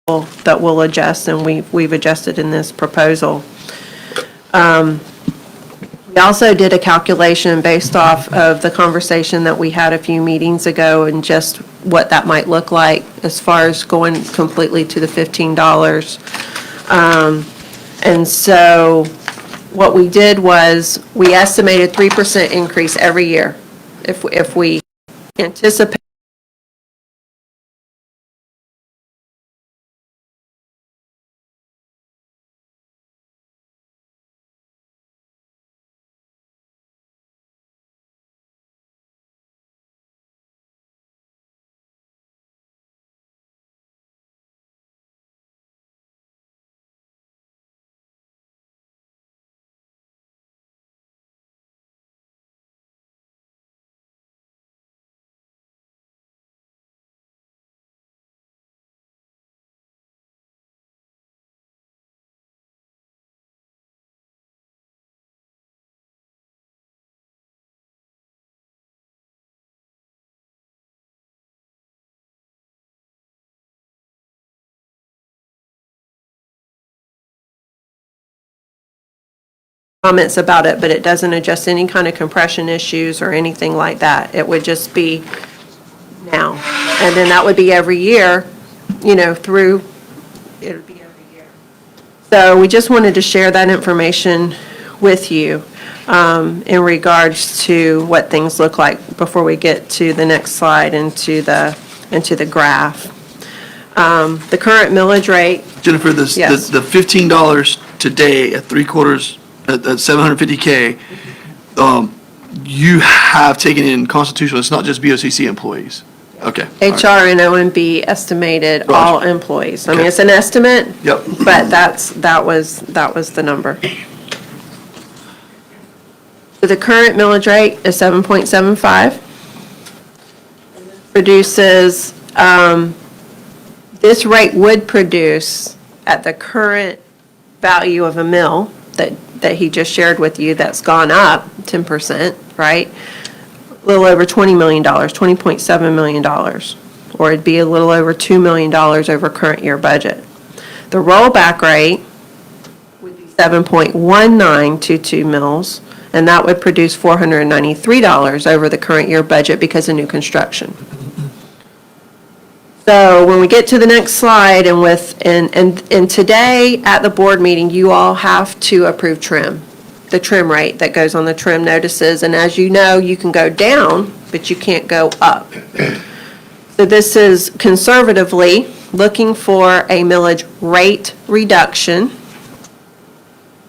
that we'll adjust, and we've adjusted in this proposal. We also did a calculation based off of the conversation that we had a few meetings ago and just what that might look like as far as going completely to the $15. And so what we did was we estimated 3% increase every year if we anticipate comments about it, but it doesn't adjust any kind of compression issues or anything like that. It would just be now. And then that would be every year, through, it would be every year. So we just wanted to share that information with you in regards to what things look like before we get to the next slide into the graph. The current millage rate. Jennifer, Yes. the $15 today at 3/4, at $750K, you have taken in constitutional, it's not just BOCC employees. Okay. all right. HR and OMB estimated all employees. I mean, Okay. it's an estimate. Yep. But that was the number. So the current millage rate is 7.75. Produces, this rate would produce at the current value of a mill that he just shared with you, that's gone up 10%, right? A little over $20 million, $20.7 million, or it'd be a little over $2 million over current year budget. The rollback rate would be 7.1922 mils, and that would produce $493 over the current year budget because of new construction. So when we get to the next slide, and today at the board meeting, you all have to approve the trim rate that goes on the trim notices. And as you know, you can go down, but you can't go up. So this is conservatively looking for a millage rate reduction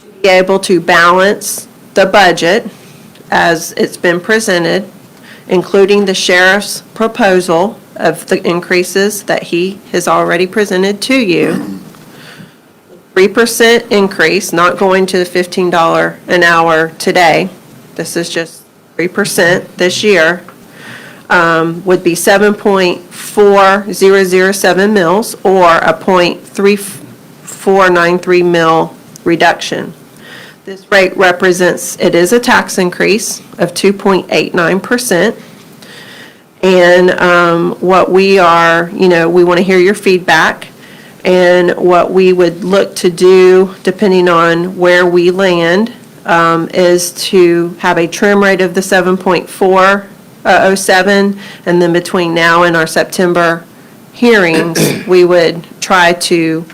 to be able to balance the budget as it's been presented, including the sheriff's proposal of the increases that he has already presented to you. 3% increase, not going to the $15 an hour today. This is just 3% this year, would be 7.4007 mils or a 0.3493 mil reduction. This rate represents, it is a tax increase of 2.89%. And what we are, we want to hear your feedback. And what we would look to do, depending on where we land, is to have a trim rate of the 7.407. And then between now and our September hearings, we would try to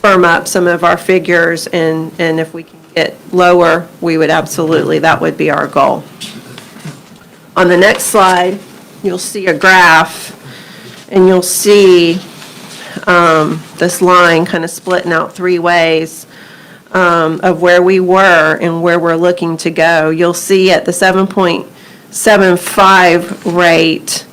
firm up some of our figures. And if we can get lower, we would absolutely, that would be our goal. On the next slide, you'll see a graph, and you'll see this line kind of splitting out three ways of where we were and where we're looking to go. You'll see at the 7.75 rate,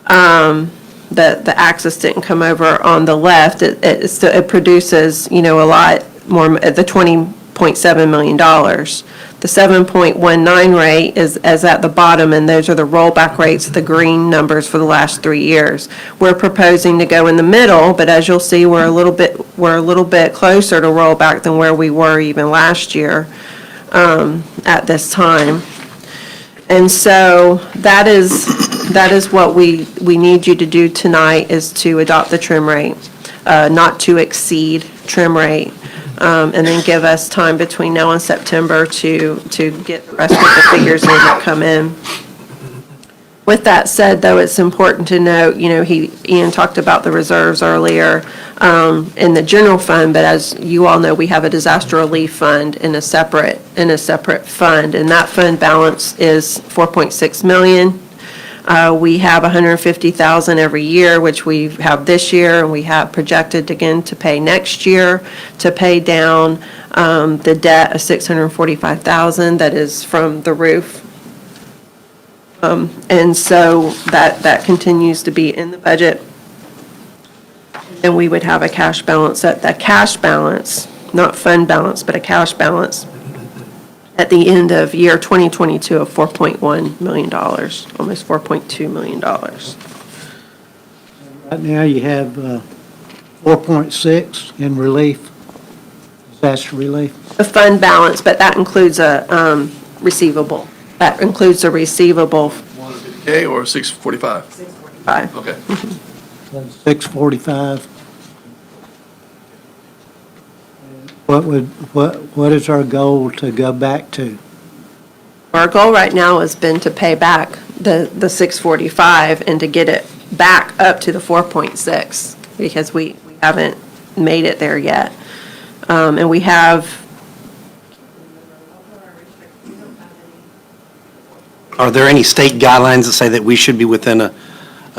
the axis didn't come over on the left. It produces, a lot more, the $20.7 million. The 7.19 rate is at the bottom, and those are the rollback rates, the green numbers for the last 3 years. We're proposing to go in the middle, but as you'll see, we're a little bit closer to rollback than where we were even last year at this time. And so that is what we need you to do tonight, is to adopt the trim rate. not to exceed trim rate, and then give us time between now and September to get the rest of the figures in that come in. With that said, though, it's important to note, Ian talked about the reserves earlier in the general fund, but as you all know, we have a disaster relief fund in a separate fund, and that fund balance is $4.6 million. We have $150,000 every year, which we have this year, and we have projected again to pay next year to pay down the debt of $645,000 that is from the roof. And so that continues to be in the budget. And we would have a cash balance, not fund balance, but a cash balance at the end of year 2022 of $4.1 million, almost $4.2 million. Right now, you have 4.6 in relief, disaster relief. The fund balance, but that includes a receivable. That includes a receivable. 150K or 645? 645. Okay. 645. What is our goal to go back to? Our goal right now has been to pay back the 645 and to get it back up to the 4.6 because we haven't made it there yet. And we have. Are there any state guidelines that say that we should be within a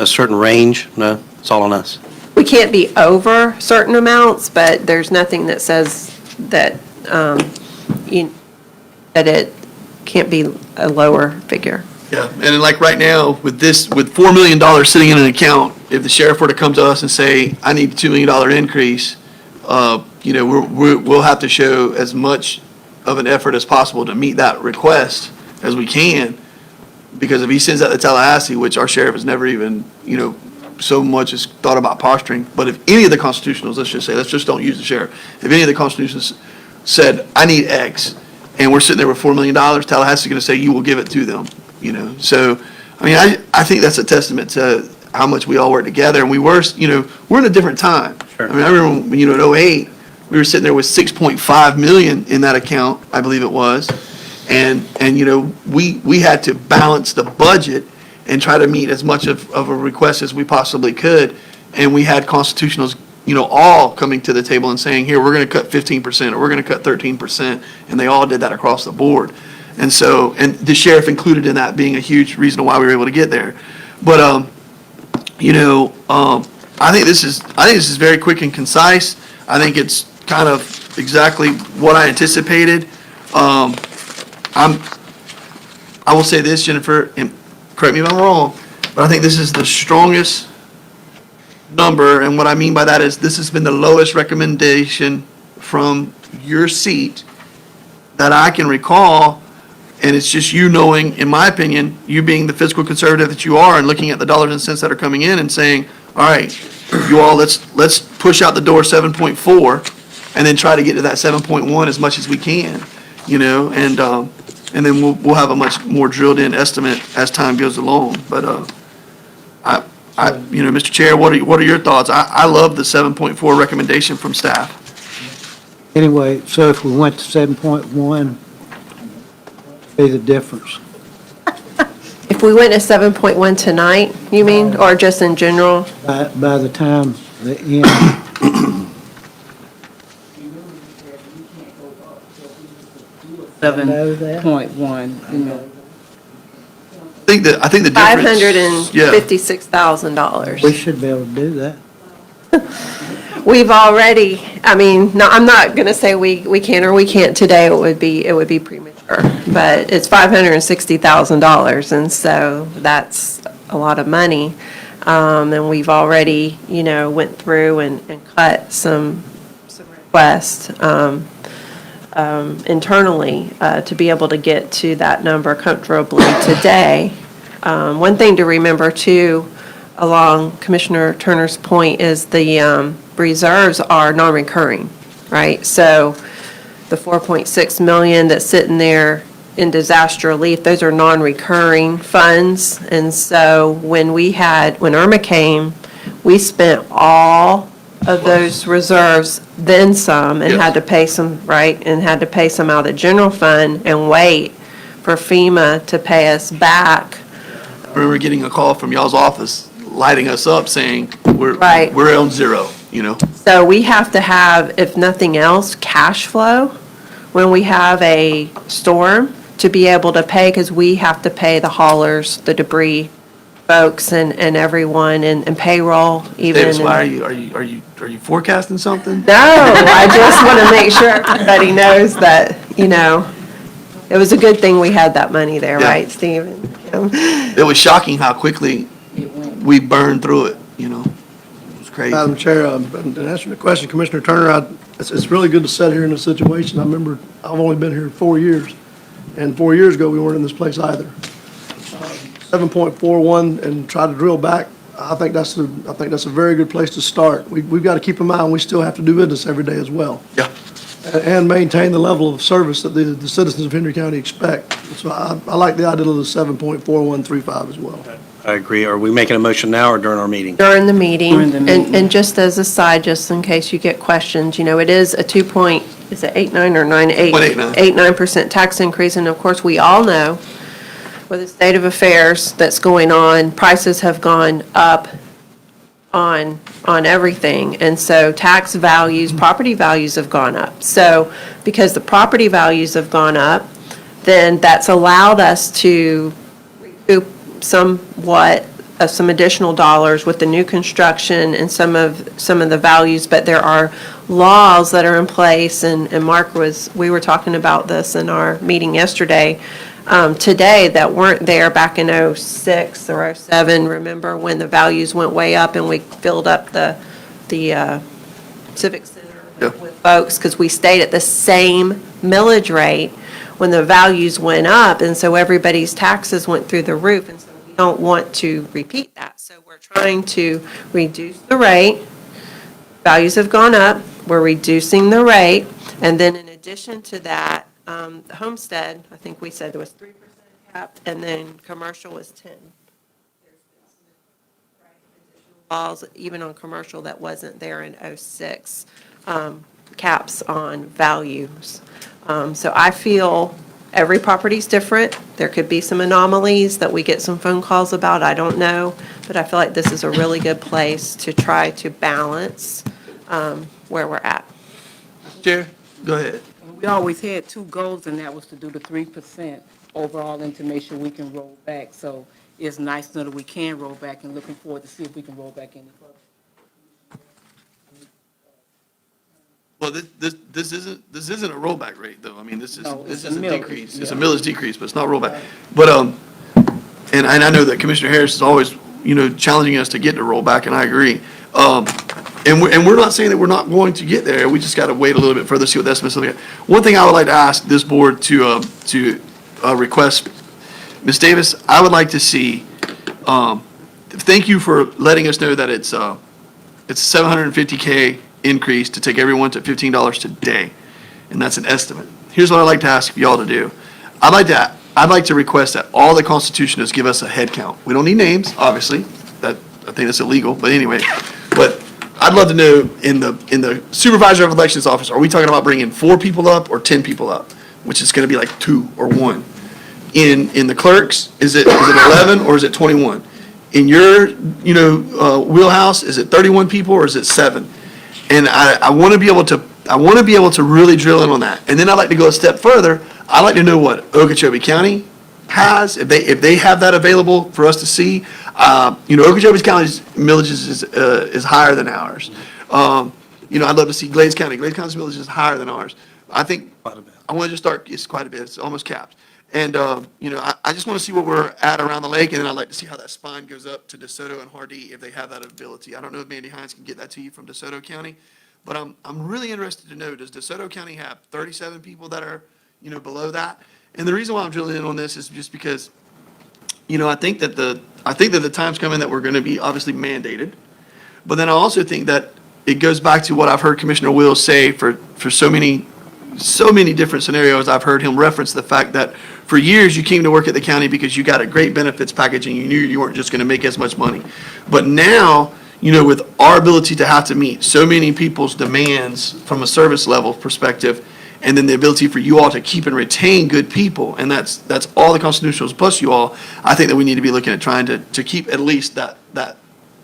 certain range? No, it's all on us. We can't be over certain amounts, but there's nothing that says that, that it can't be a lower figure. Yeah, and then like right now, with $4 million sitting in an account, if the sheriff were to come to us and say, I need a $2 million increase, we'll have to show as much of an effort as possible to meet that request as we can. Because if he sends that to Tallahassee, which our sheriff has never even, so much as thought about posturing, but if any of the constitutionals, let's just don't use the sheriff. If any of the constitutionals said, I need X, and we're sitting there with $4 million, Tallahassee's going to say, you will give it to them, So, I think that's a testament to how much we all work together, and we're in a different time. Sure. I remember, in 08, we were sitting there with $6.5 million in that account, I believe it was. And we had to balance the budget and try to meet as much of a request as we possibly could. And we had constitutionals, all coming to the table and saying, here, we're going to cut 15% or we're going to cut 13%. And they all did that across the board. And so, and the sheriff included in that being a huge reason why we were able to get there. But, I think this is very quick and concise. I think it's kind of exactly what I anticipated. I will say this, Jennifer, and correct me if I'm wrong, but I think this is the strongest number, and what I mean by that is this has been the lowest recommendation from your seat that I can recall, and it's just you knowing, in my opinion, you being the fiscal conservative that you are and looking at the dollars and cents that are coming in and saying, all right, you all, let's push out the door 7.4 and then try to get to that 7.1 as much as we can. And then we'll have a much more drilled in estimate as time goes along. But Mr. Chair, what are your thoughts? I love the 7.4 recommendation from staff. Anyway, so if we went to 7.1, be the difference. If we went to 7.1 tonight, you mean, or just in general? By the time the end. 7.1, I think the difference. $556,000. We should be able to do that. We've already, no, I'm not going to say we can or we can't today. It would be premature, but it's $560,000, and so that's a lot of money. And we've already, went through and cut some requests internally to be able to get to that number comfortably today. One thing to remember too, along Commissioner Turner's point, is the reserves are non-recurring, right? So the $4.6 million that's sitting there in disaster relief, those are non-recurring funds. And so when Irma came, we spent all of those reserves, then some, and Yes. had to pay some, right? And had to pay some out of the general fund and wait for FEMA to pay us back. I remember getting a call from y'all's office, lighting us up, saying, Right. we're on zero, you know? So we have to have, if nothing else, cash flow when we have a storm to be able to pay, because we have to pay the haulers, the debris folks and everyone and payroll even. Davis, why are you forecasting something? No, I just want to make sure everybody knows that, it was a good thing we had that money there, Yeah. right, Stephen? It was shocking how quickly we burned through it, you know? It was crazy. Madam Chair, and to answer the question, Commissioner Turner, it's really good to sit here in this situation. I remember, I've only been here 4 years, and 4 years ago, we weren't in this place either. 7.41 and try to drill back, I think that's a very good place to start. We've got to keep in mind, we still have to do business every day as well, Yeah. and maintain the level of service that the citizens of Hendry County expect. So I like the idea of the 7.4135 as well. I agree. Are we making a motion now or during our meeting? During the meeting. And just as a side, just in case you get questions, it is a 89 or 98? 0.89. 89% tax increase, and of course, we all know with the state of affairs that's going on, prices have gone up on everything. And so tax values, property values have gone up. So because the property values have gone up, then that's allowed us to recoup somewhat of some additional dollars with the new construction and some of the values, but there are laws that are in place, and Mark we were talking about this in our meeting yesterday, today, that weren't there back in '06 or '07. Remember when the values went way up and we filled up the Civic Center Yeah. with folks, because we stayed at the same millage rate when the values went up, and so everybody's taxes went through the roof, and so we don't want to repeat that. So we're trying to reduce the rate. Values have gone up, we're reducing the rate, and then in addition to that, the homestead, I think we said there was 3% cap, and then commercial was 10. Laws, even on commercial, that wasn't there in '06, caps on values. So I feel every property's different. There could be some anomalies that we get some phone calls about, I don't know. But I feel like this is a really good place to try to balance where we're at. Chair, go ahead. We always had two goals, and that was to do the 3% overall and to make sure we can roll back. So it's nice to know that we can roll back, and looking forward to see if we can roll back any further. Well, this isn't a rollback rate, though. I mean, this No, is it's a a millage, decrease. It's a yeah. millage decrease, but it's not rollback. But, and I know that Commissioner Harris is always, challenging us to get to rollback, and I agree. And we're not saying that we're not going to get there. We just got to wait a little bit further, see what the estimates look like. One thing I would like to ask this board to request, Ms. Davis, I would like to see, thank you for letting us know that it's a $750K increase to take everyone to $15 today, and that's an estimate. Here's what I'd like to ask y'all to do. I'd like to request that all the Constitutionists give us a head count. We don't need names, obviously. I think that's illegal, but anyway. But I'd love to know in the supervisor of elections office, are we talking about bringing 4 people up or 10 people up? Which is going to be like 2 or 1. In the clerks, is it 11 or is it 21? In your, wheelhouse, is it 31 people or is it 7? And I want to be able to really drill in on that. And then I'd like to go a step further. I'd like to know what Okeechobee County has, if they have that available for us to see. Okeechobee County's millages is higher than ours. I'd love to see Glades County. Glades County's millage is higher than ours. I think, Quite a bit. I want to just start, it's quite a bit, it's almost capped. And, I just want to see what we're at around the lake, and then I'd like to see how that spine goes up to DeSoto and Hardee if they have that ability. I don't know if Mandy Hines can get that to you from DeSoto County, but I'm really interested to know, does DeSoto County have 37 people that are, below that? And the reason why I'm drilling in on this is just because, I think that the time's coming that we're going to be obviously mandated, but then I also think that it goes back to what I've heard Commissioner Wills say for so many different scenarios. I've heard him reference the fact that for years you came to work at the county because you got a great benefits package and you knew you weren't just going to make as much money. But now, with our ability to have to meet so many people's demands from a service level perspective, and then the ability for you all to keep and retain good people, and that's all the constitutionals plus you all, I think that we need to be looking at trying to keep at least that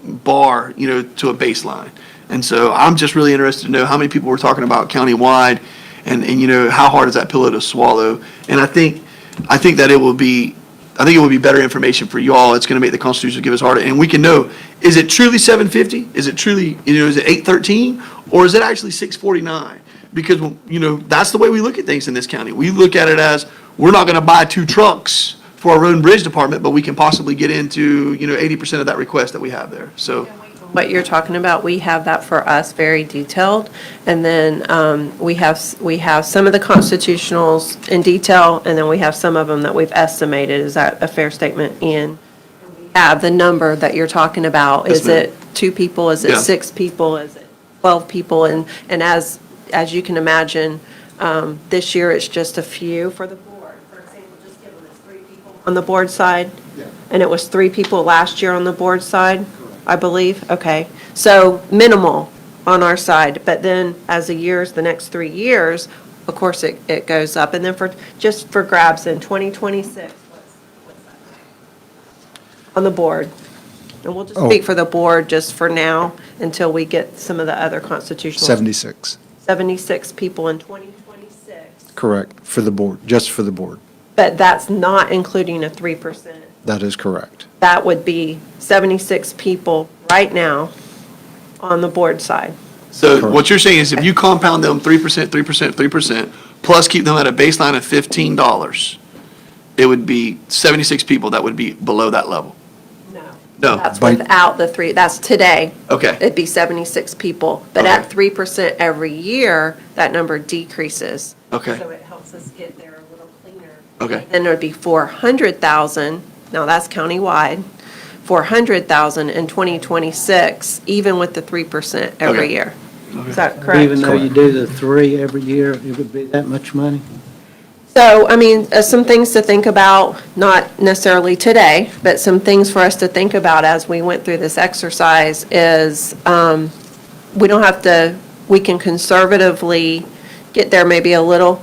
bar, to a baseline. And so I'm just really interested to know how many people we're talking about countywide, and how hard is that pillow to swallow? And I think that it will be better information for you all. It's going to make the Constitution give us harder, and we can know, is it truly 750? Is it truly, is it 813? Or is it actually 649? Because, that's the way we look at things in this county. We look at it as, we're not going to buy 2 trucks for our road and bridge department, but we can possibly get into, 80% of that request that we have there. So, What you're talking about, we have that for us very detailed. And then we have some of the constitutionals in detail, and then we have some of them that we've estimated. Is that a fair statement, Ian? Have the number that you're talking about. Yes, Is ma'am. it 2 people? Is it Yeah. 6 people? Is it 12 people? And as you can imagine, this year it's just a few for the board. For example, just give them it's 3 people on the board side. And it was 3 people last year on the board side, I believe? Okay. So minimal on our side, but then as the next 3 years, of course, it goes up. And then just for grabs in 2026, what's that? On the board. And we'll just speak for the board just for now until we get some of the other constitutional. 76, 76 people in 2026. correct, for the board, just for the board. But that's not including a 3%. That is correct. That would be 76 people right now on the board side. so Correct. what you're saying is if you compound them 3%, 3%, 3%, plus keep them at a baseline of $15, it would be 76 people that would be below that level. No. That's By- without the 3, that's today. Okay. It'd be 76 people. But Okay. at 3% every year, that number decreases. Okay. So it helps us get there a little cleaner. Okay. Then it would be 400,000, now that's countywide, 400,000 in 2026, even with the 3% every Okay. year. Is that correct? Even though you do the 3 every year, it would be that much money? So, some things to think about, not necessarily today, but some things for us to think about as we went through this exercise is, we can conservatively get there maybe a little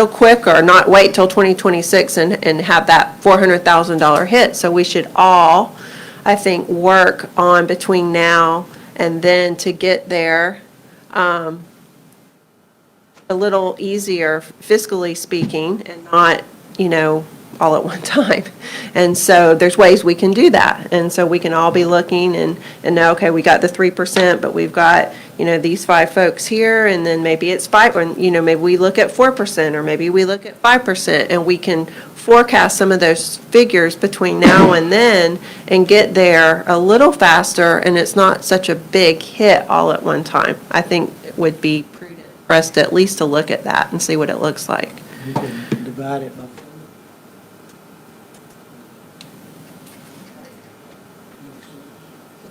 quick, or not wait till 2026 and have that $400,000 hit. So we should all, I think, work on between now and then to get there, a little easier fiscally speaking, and not, all at one time. And so there's ways we can do that. And so we can all be looking and know, okay, we got the 3%, but we've got, these 5 folks here, and then maybe it's 5, or, maybe we look at 4%, or maybe we look at 5%, and we can forecast some of those figures between now and then and get there a little faster, and it's not such a big hit all at one time. I think it would be prudent for us to at least to look at that and see what it looks like. You can divide it by.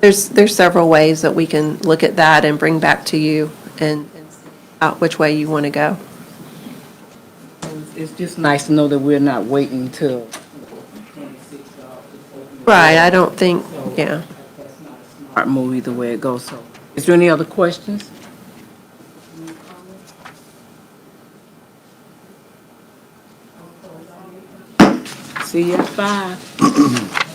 There's several ways that we can look at that and bring back to you and see which way you want to go. It's just nice to know that we're not waiting till 26 Right, I don't think, yeah. smart move either way it goes. So, is there any other questions? See you at 5.